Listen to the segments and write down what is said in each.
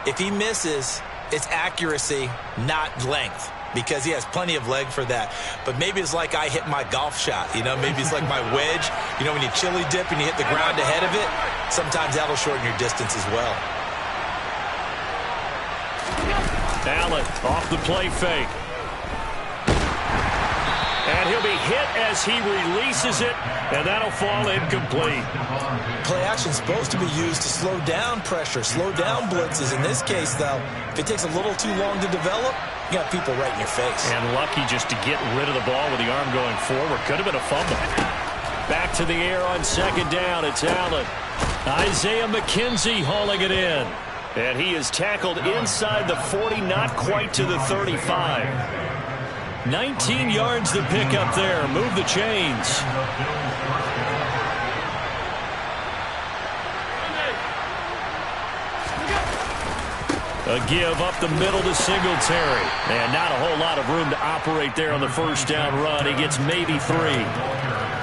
If he misses, it's accuracy, not length, because he has plenty of leg for that. But maybe it's like I hit my golf shot. Maybe it's like my wedge. When you chili dip and you hit the ground ahead of it, sometimes that'll shorten your distance as well. Allen off the play fake. And he'll be hit as he releases it, and that'll fall incomplete. Play action's supposed to be used to slow down pressure, slow down blitzes. In this case, though, if it takes a little too long to develop, you got people right in your face. And lucky just to get rid of the ball with the arm going forward. Could have been a fumble. Back to the air on second down. It's Allen. Isaiah McKenzie hauling it in. And he is tackled inside the 40, not quite to the 35. 19 yards to pick up there. Move the chains. A give up the middle to Singletary. And not a whole lot of room to operate there on the first down run. He gets maybe 3.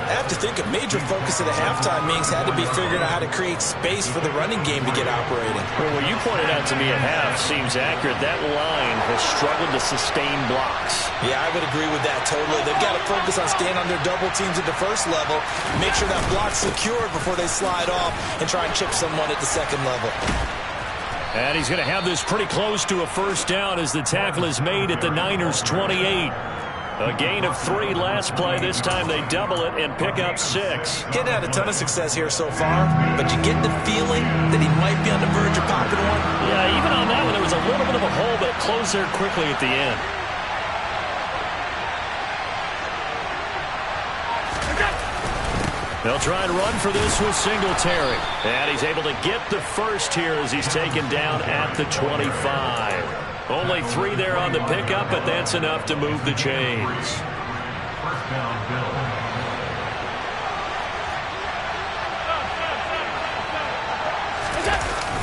I have to think a major focus of the halftime meetings had to be figuring out how to create space for the running game to get operating. Well, what you pointed out to me at half seems accurate. That line has struggled to sustain blocks. Yeah, I would agree with that totally. They've got to focus on staying on their double teams at the first level, make sure that block's secured before they slide off and try and chip someone at the second level. And he's going to have this pretty close to a first down as the tackle is made at the Niners' 28. A gain of 3 last play. This time they double it and pick up 6. He'd had a ton of success here so far, but you get the feeling that he might be on the verge of popping one. Yeah, even on that one, there was a little bit of a hole, but it closed there quickly at the end. They'll try and run for this with Singletary. And he's able to get the first here as he's taken down at the 25. Only 3 there on the pickup, but that's enough to move the chains.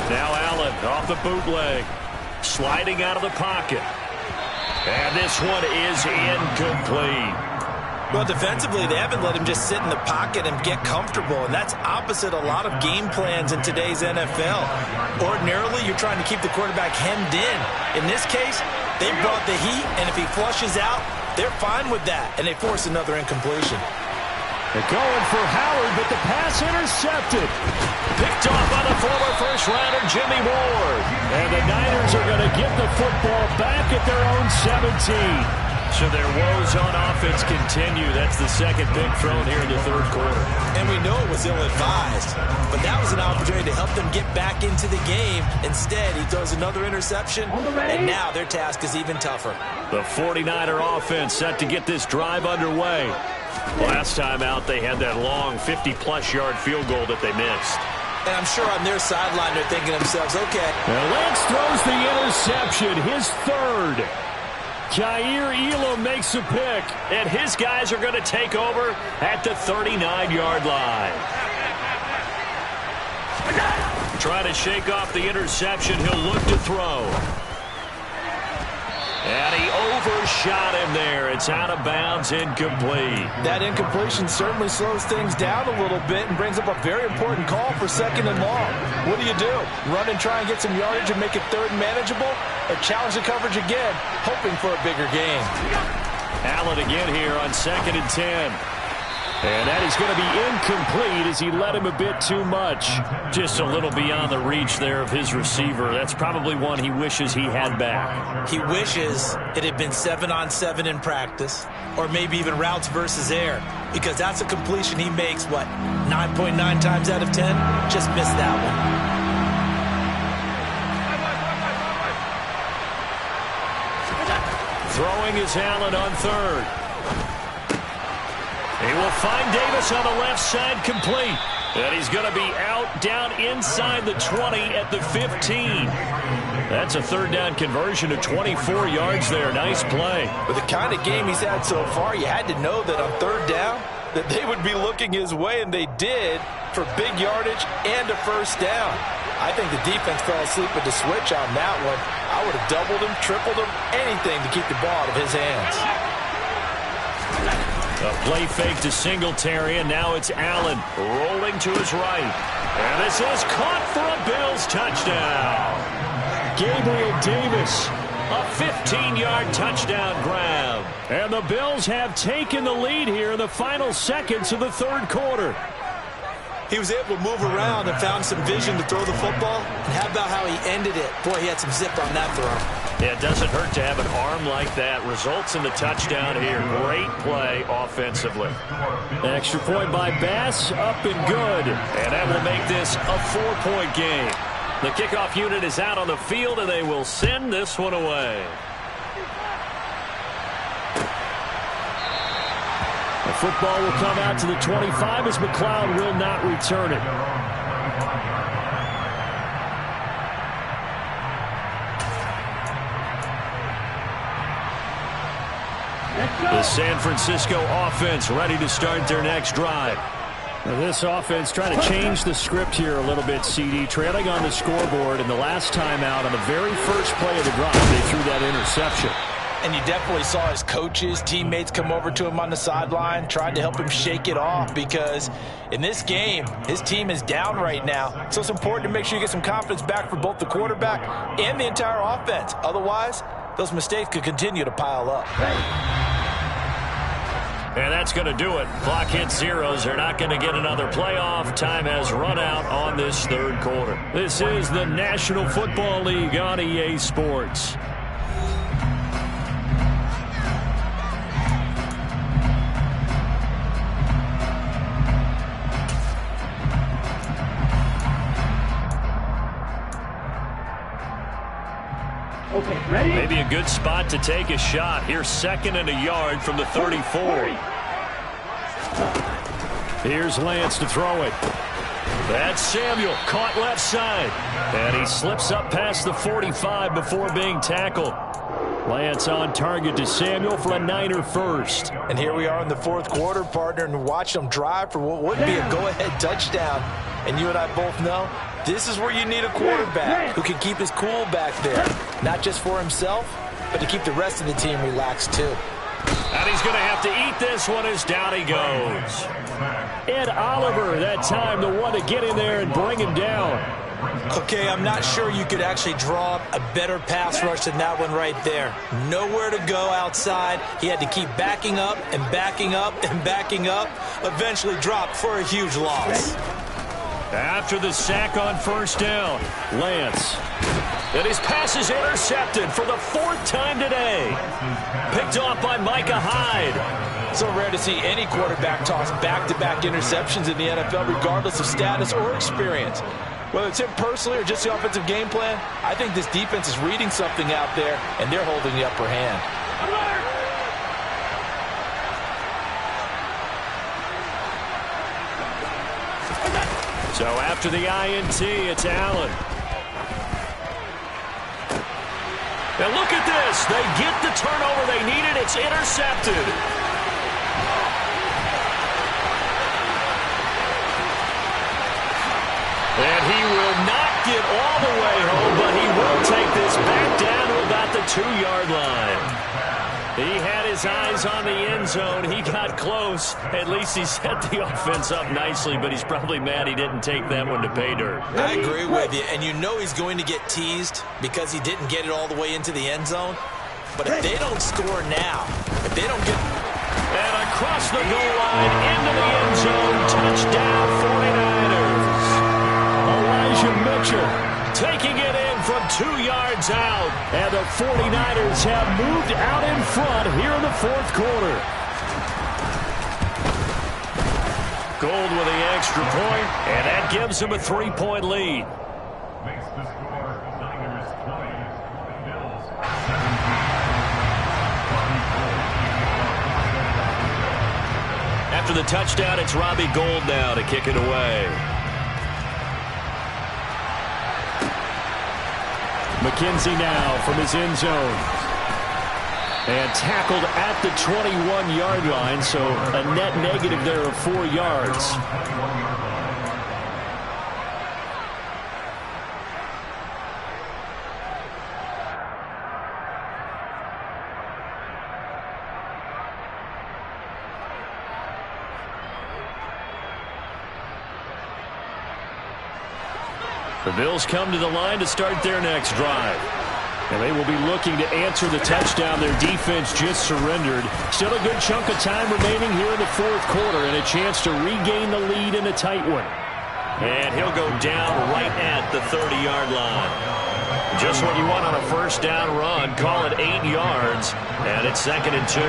Now Allen off the bootleg. Sliding out of the pocket. And this one is incomplete. Well, defensively, they haven't let him just sit in the pocket and get comfortable, and that's opposite a lot of game plans in today's NFL. Ordinarily, you're trying to keep the quarterback hemmed in. In this case, they brought the heat, and if he flushes out, they're fine with that, and they force another incompletion. They're going for Howard, but the pass intercepted. Picked off by the former first-rounder Jimmy Ward. And the Niners are going to get the football back at their own 17. So their woes on offense continue. That's the second pick thrown here in the third quarter. And we know it was ill-advised, but that was an opportunity to help them get back into the game. Instead, he throws another interception, and now their task is even tougher. The 49er offense set to get this drive underway. Last time out, they had that long 50-plus yard field goal that they missed. And I'm sure on their sideline, they're thinking to themselves, okay. Now Lance throws the interception, his third. Jair Elam makes a pick, and his guys are going to take over at the 39-yard line. Trying to shake off the interception, he'll look to throw. And he overshot him there. It's out of bounds, incomplete. That incompletion certainly slows things down a little bit and brings up a very important call for second and long. What do? Run and try and get some yardage and make it third and manageable? Or challenge the coverage again, hoping for a bigger gain? Allen again here on 2nd and 10. And that is going to be incomplete as he led him a bit too much. Just a little beyond the reach there of his receiver. That's probably one he wishes he had back. He wishes it had been 7-on-7 in practice, or maybe even routes versus air, because that's a completion he makes, 9.9 times out of 10? Just missed that one. Throwing is Allen on third. He will find Davis on the left side, complete. And he's going to be out down inside the 20 at the 15. That's a third down conversion of 24 yards there. Nice play. With the kind of game he's had so far, you had to know that on third down that they would be looking his way, and they did, for big yardage and a first down. I think the defense fell asleep with the switch on that one. I would have doubled him, tripled him, anything to keep the ball out of his hands. A play fake to Singletary, and now it's Allen rolling to his right. And this is caught for a Bills touchdown. Gabriel Davis. A 15-yard touchdown grab. And the Bills have taken the lead here in the final seconds of the third quarter. He was able to move around and found some vision to throw the football. And how about how he ended it? Boy, he had some zip on that throw. Yeah, it doesn't hurt to have an arm like that. Results in the touchdown here. Great play offensively. Extra point by Bass, up and good. And that will make this a 4-point game. The kickoff unit is out on the field, and they will send this one away. The football will come out to the 25 as McLeod will not return it. The San Francisco offense ready to start their next drive. Now this offense trying to change the script here a little bit, CD. Trailing on the scoreboard, and the last time out on the very first play of the drive, they threw that interception. And you definitely saw his coaches, teammates come over to him on the sideline, tried to help him shake it off, because in this game, his team is down right now. So it's important to make sure you get some confidence back for both the quarterback and the entire offense. Otherwise, those mistakes could continue to pile up. And that's going to do it. Clock hits zeros. They're not going to get another playoff. Time has run out on this third quarter. This is the National Football League on EA Sports. Okay, ready? Maybe a good spot to take a shot. Here's 2nd and a yard from the 34. Here's Lance to throw it. That's Samuel, caught left side. And he slips up past the 45 before being tackled. Lance on target to Samuel for a Niner first. And here we are in the fourth quarter, partner, and watch them drive for what would be a go-ahead touchdown. And you and I both know this is where you need a quarterback who can keep his cool back there. Not just for himself, but to keep the rest of the team relaxed too. And he's going to have to eat this one as down he goes. Ed Oliver, that time, the one to get in there and bring him down. Okay, I'm not sure you could actually draw up a better pass rush than that one right there. Nowhere to go outside. He had to keep backing up and backing up and backing up. Eventually dropped for a huge loss. After the sack on first down, Lance. And his pass is intercepted for the 4th time today. Picked off by Micah Hyde. So rare to see any quarterback toss back-to-back interceptions in the NFL, regardless of status or experience. Whether it's him personally or just the offensive game plan, I think this defense is reading something out there, and they're holding the upper hand. So after the INT, it's Allen. And look at this. They get the turnover they needed. It's intercepted. And he will not get all the way home, but he will take this back down to about the 2-yard line. He had his eyes on the end zone. He got close. At least he set the offense up nicely, but he's probably mad he didn't take that one to pay dirt. I agree with you, and you know he's going to get teased because he didn't get it all the way into the end zone. But if they don't score now, if they don't get... And across the goal line, into the end zone, touchdown 49ers. Elijah Mitchell taking it in from 2 yards out. And the 49ers have moved out in front here in the fourth quarter. Gold with the extra point, and that gives them a 3-point lead. After the touchdown, it's Robbie Gould now to kick it away. McKenzie now from his end zone. And tackled at the 21-yard line, so a net negative there of 4 yards. The Bills come to the line to start their next drive. And they will be looking to answer the touchdown their defense just surrendered. Still a good chunk of time remaining here in the fourth quarter and a chance to regain the lead in a tight one. And he'll go down right at the 30-yard line. Just what you want on a first down run. Call it 8 yards. And it's 2nd and 2.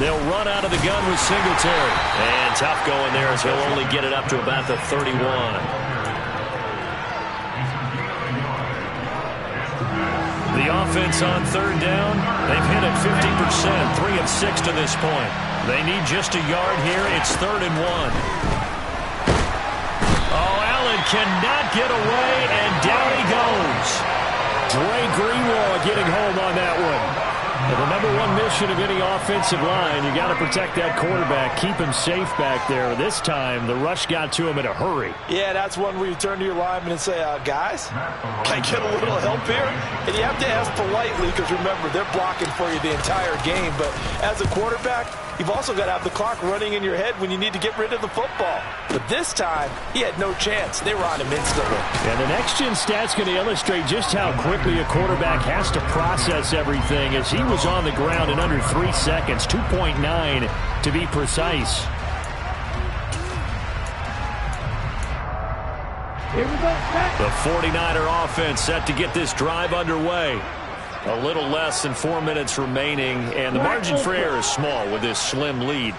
They'll run out of the gun with Singletary. And tough going there as he'll only get it up to about the 31. The offense on third down, they've hit it 50%, 3 of 6 to this point. They need just a yard here. It's 3rd and 1. Oh, Allen cannot get away, and down he goes. Dre Greenlaw getting home on that one. And the number one mission of any offensive line, you got to protect that quarterback, keep him safe back there. This time, the rush got to him in a hurry. Yeah, that's one where you turn to your lineman and say, guys, can I get a little help here? And you have to ask politely because, remember, they're blocking for you the entire game. But as a quarterback, you've also got to have the clock running in your head when you need to get rid of the football. But this time, he had no chance. They were on him instantly. And the next-gen stat's going to illustrate just how quickly a quarterback has to process everything as he was on the ground in under 3 seconds, 2.9 to be precise. The 49er offense set to get this drive underway. A little less than 4 minutes remaining, and the margin for error is small with this slim lead.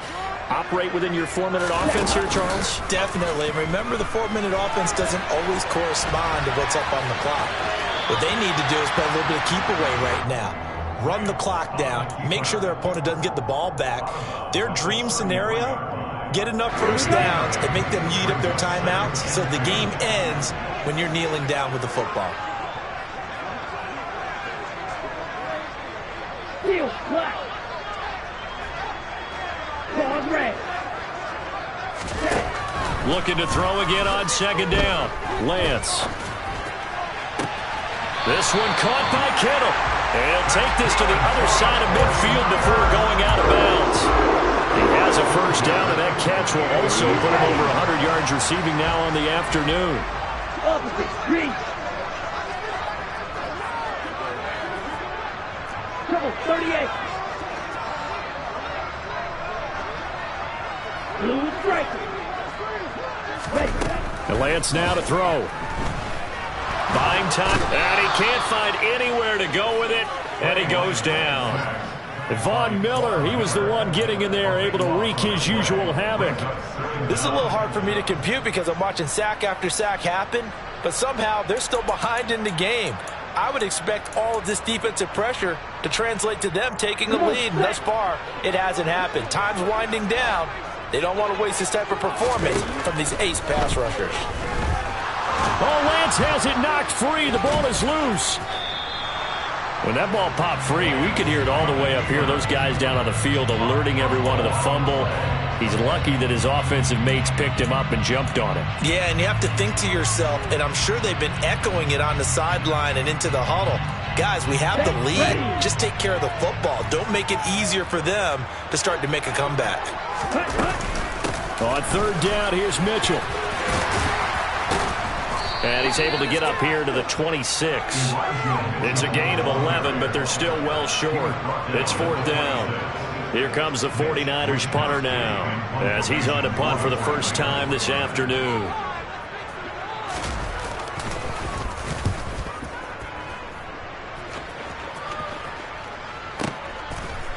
Operate within your 4-minute offense here, Charles? Definitely. And remember, the 4-minute offense doesn't always correspond to what's up on the clock. What they need to do is play a little bit of keep away right now. Run the clock down. Make sure their opponent doesn't get the ball back. Their dream scenario, get enough first downs and make them eat up their timeouts so the game ends when you're kneeling down with the football. Looking to throw again on 2nd down. Lance. This one caught by Kittle. And he'll take this to the other side of midfield before going out of bounds. He has a first down, and that catch will also put him over 100 yards receiving now on the afternoon. Trouble 38. Blue striker. And Lance now to throw. Buying time, and he can't find anywhere to go with it, and he goes down. Von Miller, he was the one getting in there, able to wreak his usual havoc. This is a little hard for me to compute because I'm watching sack after sack happen, but somehow they're still behind in the game. I would expect all of this defensive pressure to translate to them taking a lead, and thus far, it hasn't happened. Time's winding down. They don't want to waste this type of performance from these ace pass rushers. Oh, Lance has it knocked free. The ball is loose. When that ball popped free, we could hear it all the way up here. Those guys down on the field alerting everyone of the fumble. He's lucky that his offensive mates picked him up and jumped on it. Yeah, and you have to think to yourself, and I'm sure they've been echoing it on the sideline and into the huddle. Guys, we have the lead. Just take care of the football. Don't make it easier for them to start to make a comeback. On 3rd down, here's Mitchell. And he's able to get up here to the 26. It's a gain of 11, but they're still well short. It's 4th down. Here comes the 49ers punter now, as he's on to punt for the first time this afternoon.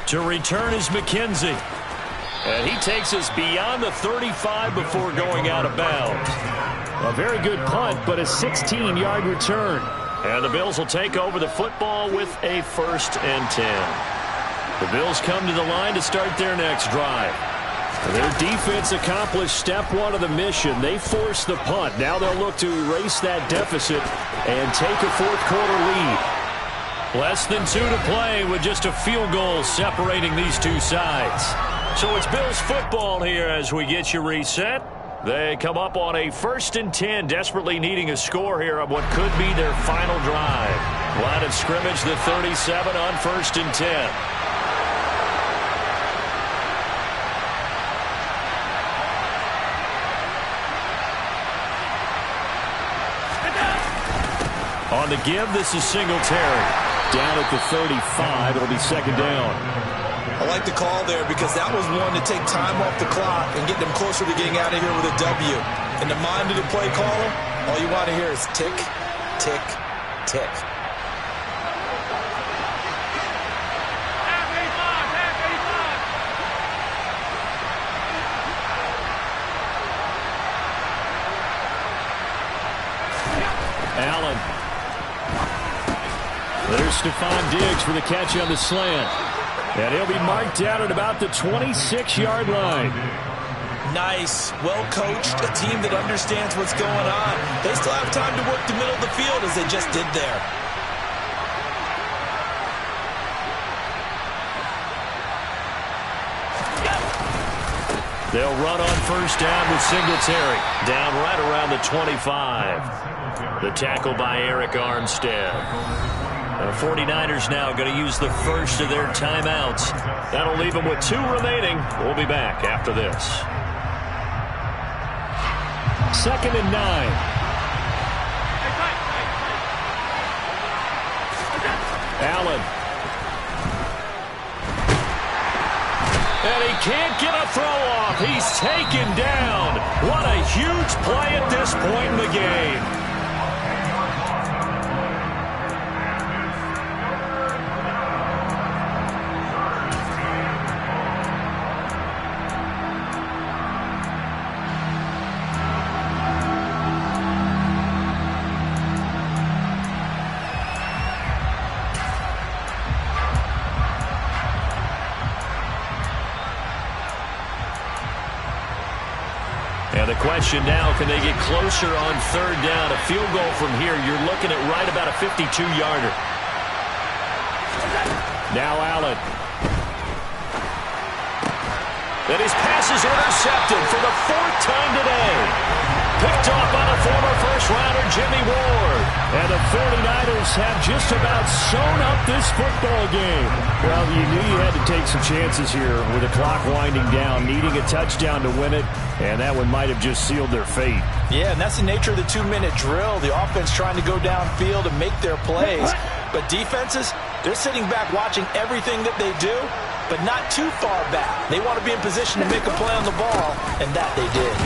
To return is McKenzie. And he takes us beyond the 35 before going out of bounds. A very good punt, but a 16-yard return. And the Bills will take over the football with a 1st and 10. The Bills come to the line to start their next drive. Their defense accomplished step 1 of the mission. They forced the punt. Now they'll look to erase that deficit and take a 4th quarter lead. Less than 2 to play with just a field goal separating these two sides. So it's Bills football here as we get you reset. They come up on a 1st and 10, desperately needing a score here on what could be their final drive. Line of scrimmage, the 37 on 1st and 10. On the give, this is Singletary. Down at the 35, it'll be second down. I like the call there because that was one to take time off the clock and get them closer to getting out of here with a W. In the mind of the play caller, all you want to hear is tick, tick, tick. Allen. There's Stephon Diggs for the catch on the slant. And he'll be marked down at about the 26-yard line. Nice. Well coached. A team that understands what's going on. They still have time to work the middle of the field as they just did there. They'll run on first down with Singletary. Down right around the 25. The tackle by Eric Armstead. The 49ers now going to use the first of their timeouts. That'll leave them with 2 remaining. We'll be back after this. 2nd and 9. Allen. And he can't get a throw off. He's taken down. What a huge play at this point in the game. And the question now, can they get closer on third down? A field goal from here, you're looking at right about a 52-yarder. Now Allen. And his pass is intercepted for the 4th time today. Picked off by the former first-rounder Jimmy Ward. And the 49ers have just about sewn up this football game. Well, you knew you had to take some chances here with the clock winding down, needing a touchdown to win it, and that one might have just sealed their fate. Yeah, and that's the nature of the 2-minute drill. The offense trying to go downfield and make their plays. But defenses, they're sitting back watching everything that they do, but not too far back. They want to be in position to make a play on the ball, and that they did.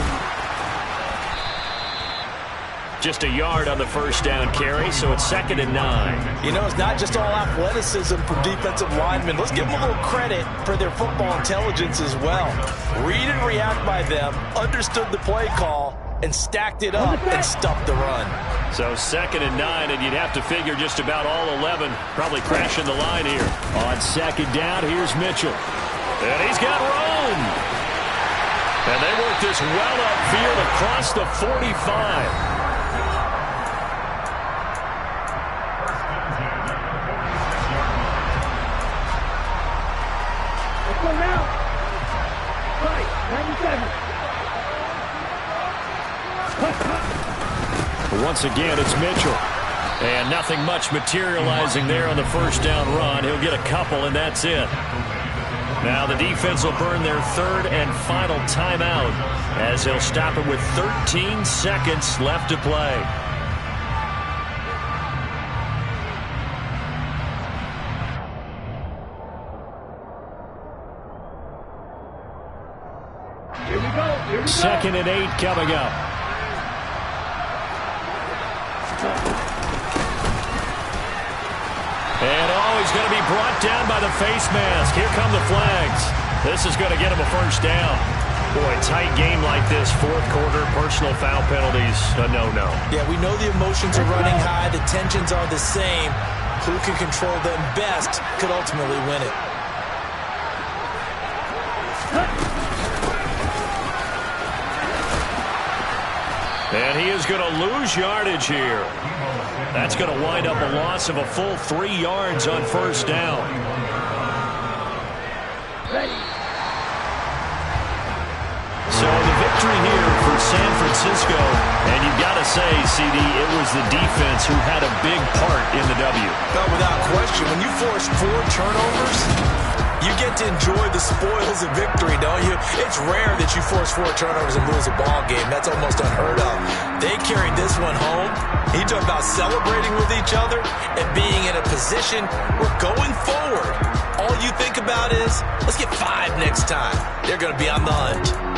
Just a yard on the first down carry, so it's 2nd and 9. You know, it's not just all athleticism from defensive linemen. Let's give them a little credit for their football intelligence as well. Read and react by them, understood the play call, and stacked it up and stuffed the run. So 2nd and 9, and you'd have to figure just about all 11 probably crashing the line here. On 2nd down, here's Mitchell. And he's got room. And they work this well upfield across the 45. Once again, it's Mitchell. And nothing much materializing there on the first down run. He'll get a couple, and that's it. Now the defense will burn their 3rd and final timeout as they'll stop it with 13 seconds left to play. Here we go. 2nd and 8 coming up. And he's going to be brought down by the face mask. Here come the flags. This is going to get him a first down. Boy, a tight game like this, 4th quarter, personal foul penalties, a no-no. Yeah, we know the emotions are running high. The tensions are the same. Who can control them best could ultimately win it. And he is going to lose yardage here. That's going to wind up a loss of a full 3 yards on first down. So the victory here for San Francisco. And you've got to say, CD, it was the defense who had a big part in the W. No, without question. When you force 4 turnovers, you get to enjoy the spoils of victory, don't you? It's rare that you force 4 turnovers and lose a ball game. That's almost unheard of. They carried this one home. You talk about celebrating with each other and being in a position where going forward, all you think about is, let's get 5 next time. They're going to be on the hunt.